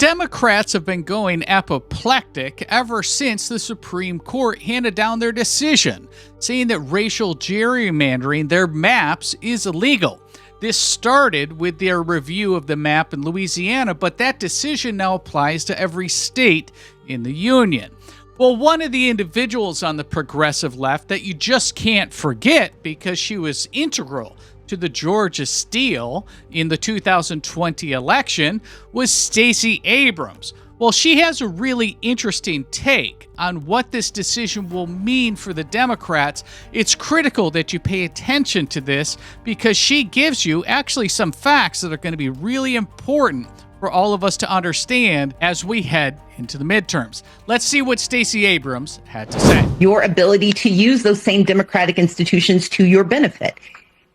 Democrats have been going apoplectic ever since the Supreme Court handed down their decision, saying that racial gerrymandering their maps is illegal. This started with their review of the map in Louisiana, but that decision now applies to every state in the Union. Well, one of the individuals on the progressive left that you just can't forget because she was integral to the Georgia steal in the 2020 election was Stacey Abrams. Well, she has a really interesting take on what this decision will mean for the Democrats. It's critical that you pay attention to this because she gives you actually some facts that are going to be really important for all of us to understand as we head into the midterms. Let's see what Stacey Abrams had to say. Your ability to use those same democratic institutions to your benefit.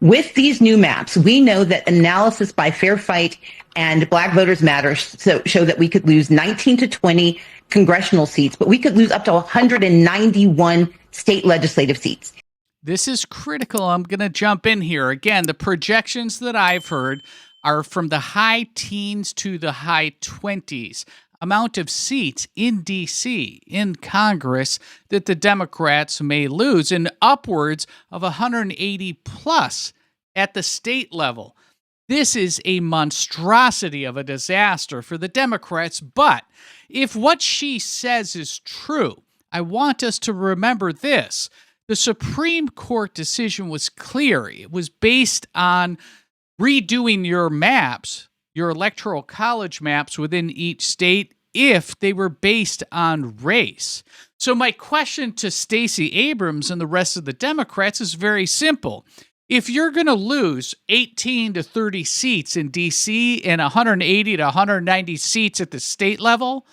With these new maps, we know that analysis by Fair Fight and Black Voters Matter show that we could lose 19 to 20 congressional seats, but we could lose up to 191 state legislative seats. This is critical. I'm going to jump in here. Again, the projections that I've heard are from the high teens to the high 20s amount of seats in D.C., in Congress, that the Democrats may lose, and upwards of 180 plus at the state level. This is a monstrosity of a disaster for the Democrats, but if what she says is true, I want us to remember this. The Supreme Court decision was clear. It was based on redoing your maps, your electoral college maps within each state, if they were based on race. So my question to Stacey Abrams and the rest of the Democrats is very simple. If you're going to lose 18 to 30 seats in D.C. and 180 to 190 seats at the state level,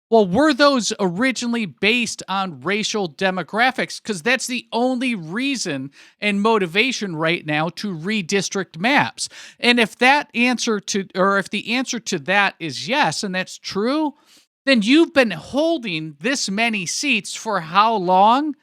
well, were those originally based on racial demographics? Because that's the only reason and motivation right now to redistrict maps. And if the answer to that is yes, and that's true, then you've been holding this many seats for how long?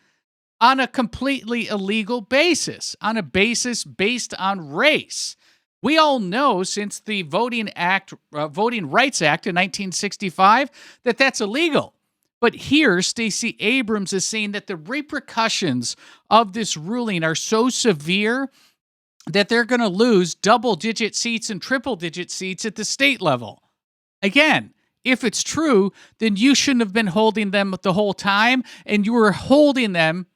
On a completely illegal basis, on a basis based on race. We all know since the Voting Rights Act in 1965 that that's illegal. But here, Stacey Abrams is saying that the repercussions of this ruling are so severe that they're going to lose double-digit seats and triple-digit seats at the state level. Again, if it's true, then you shouldn't have been holding them the whole time, and you were holding them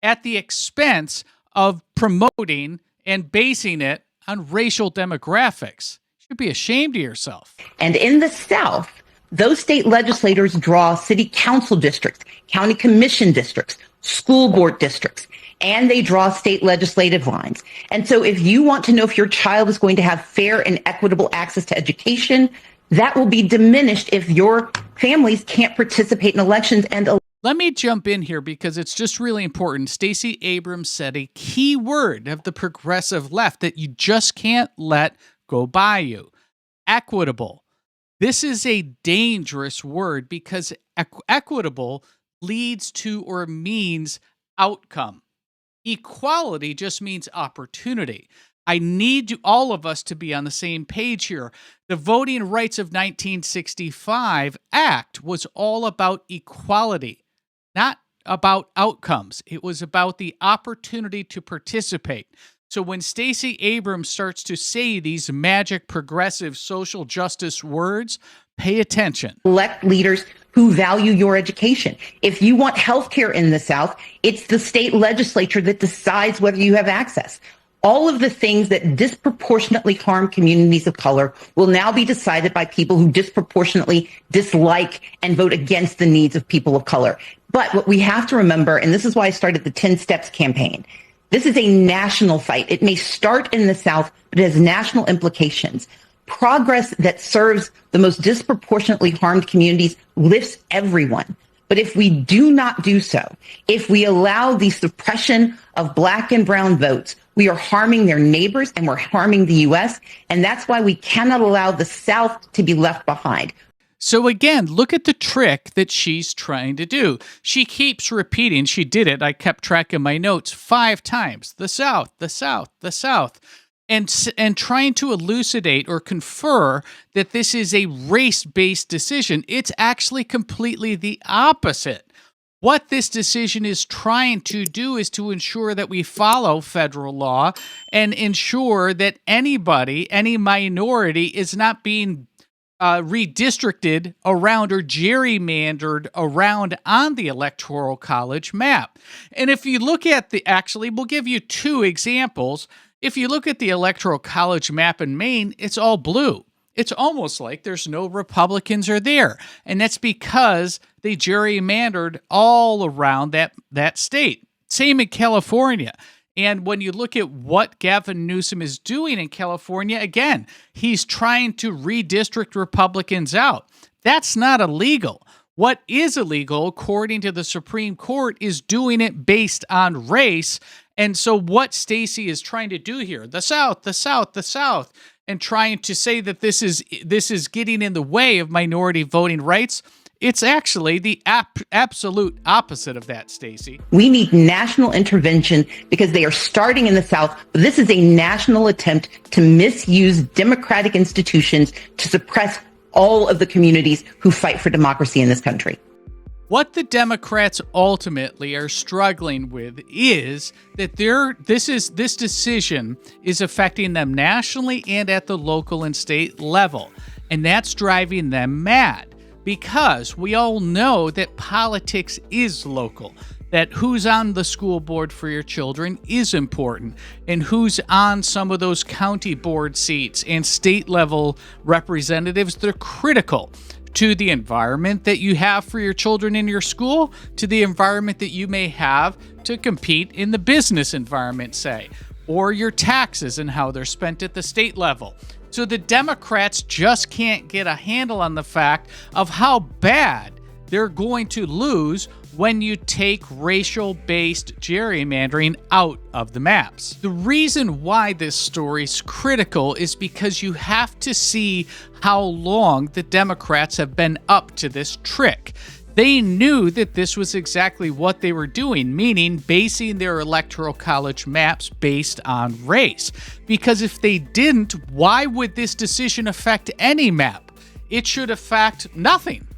at the expense of promoting and basing it on racial demographics. You should be ashamed of yourself. And in the South, those state legislators draw city council districts, county commission districts, school board districts, and they draw state legislative lines. And so if you want to know if your child is going to have fair and equitable access to education, that will be diminished if your families can't participate in elections and let me jump in here because it's just really important. Stacey Abrams said a key word of the progressive left that you just can't let go by you. Equitable. This is a dangerous word because equitable leads to or means outcome. Equality just means opportunity. I need all of us to be on the same page here. The Voting Rights of 1965 Act was all about equality. Not about outcomes. It was about the opportunity to participate. So when Stacey Abrams starts to say these magic progressive social justice words, pay attention. Elect leaders who value your education. If you want health care in the South, it's the state legislature that decides whether you have access. All of the things that disproportionately harm communities of color will now be decided by people who disproportionately dislike and vote against the needs of people of color. But what we have to remember, and this is why I started the 10 Steps campaign, this is a national fight. It may start in the South, but it has national implications. Progress that serves the most disproportionately harmed communities lifts everyone. But if we do not do so, if we allow the suppression of Black and brown votes, we are harming their neighbors and we're harming the U.S. And that's why we cannot allow the South to be left behind. So again, look at the trick that she's trying to do. She keeps repeating, she did it, I kept track of my notes 5 times, the South, the South, the South. and trying to elucidate or confer that this is a race-based decision. It's actually completely the opposite. What this decision is trying to do is to ensure that we follow federal law and ensure that anybody, any minority, is not being redistricted around or gerrymandered around on the Electoral College map. And if you look at we'll give you two examples. If you look at the Electoral College map in Maine, it's all blue. It's almost like there's no Republicans are there. And that's because they gerrymandered all around that state. Same in California. And when you look at what Gavin Newsom is doing in California, again, he's trying to redistrict Republicans out. That's not illegal. What is illegal, according to the Supreme Court, is doing it based on race. And so what Stacey is trying to do here, the South, and trying to say that this is getting in the way of minority voting rights, it's actually the absolute opposite of that, Stacey. We need national intervention because they are starting in the South. This is a national attempt to misuse democratic institutions to suppress all of the communities who fight for democracy in this country. What the Democrats ultimately are struggling with is that this decision is affecting them nationally and at the local and state level. And that's driving them mad because we all know that politics is local, that who's on the school board for your children is important, and who's on some of those county board seats and state level representatives, they're critical to the environment that you have for your children in your school, to the environment that you may have to compete in the business environment, say, or your taxes and how they're spent at the state level. So the Democrats just can't get a handle on the fact of how bad they're going to lose when you take racial-based gerrymandering out of the maps. The reason why this story's critical is because you have to see how long the Democrats have been up to this trick. They knew that this was exactly what they were doing, meaning basing their electoral college maps based on race. Because if they didn't, why would this decision affect any map? It should affect nothing.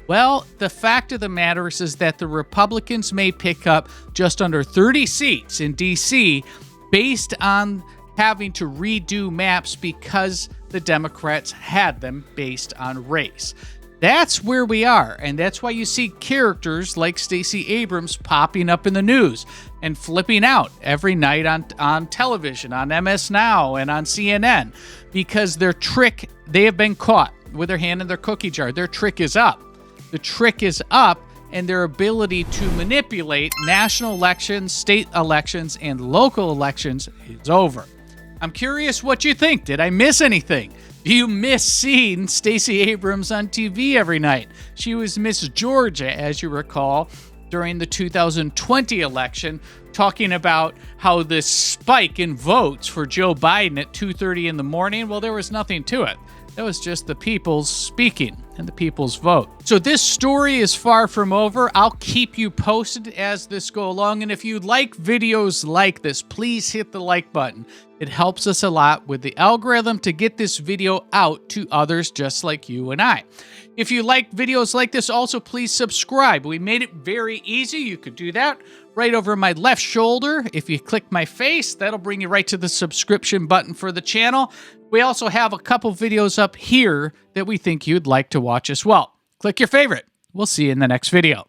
Well, the fact of the matter is that the Republicans may pick up just under 30 seats in D.C. based on having to redo maps because the Democrats had them based on race. That's where we are, and that's why you see characters like Stacey Abrams popping up in the news and flipping out every night on television, on MS Now and on CNN, because they have been caught with their hand in their cookie jar. Their trick is up. The trick is up, and their ability to manipulate national elections, state elections, and local elections is over. I'm curious what you think. Did I miss anything? Do you miss seeing Stacey Abrams on TV every night? She was Miss Georgia, as you recall, during the 2020 election, talking about how this spike in votes for Joe Biden at 2:30 in the morning, well, there was nothing to it. That was just the people's speaking and the people's vote. So this story is far from over. I'll keep you posted as this goes along. And if you like videos like this, please hit the like button. It helps us a lot with the algorithm to get this video out to others just like you and I. If you like videos like this, also please subscribe. We made it very easy. You could do that right over my left shoulder. If you click my face, that'll bring you right to the subscription button for the channel. We also have a couple videos up here that we think you'd like to watch as well. Click your favorite. We'll see you in the next video.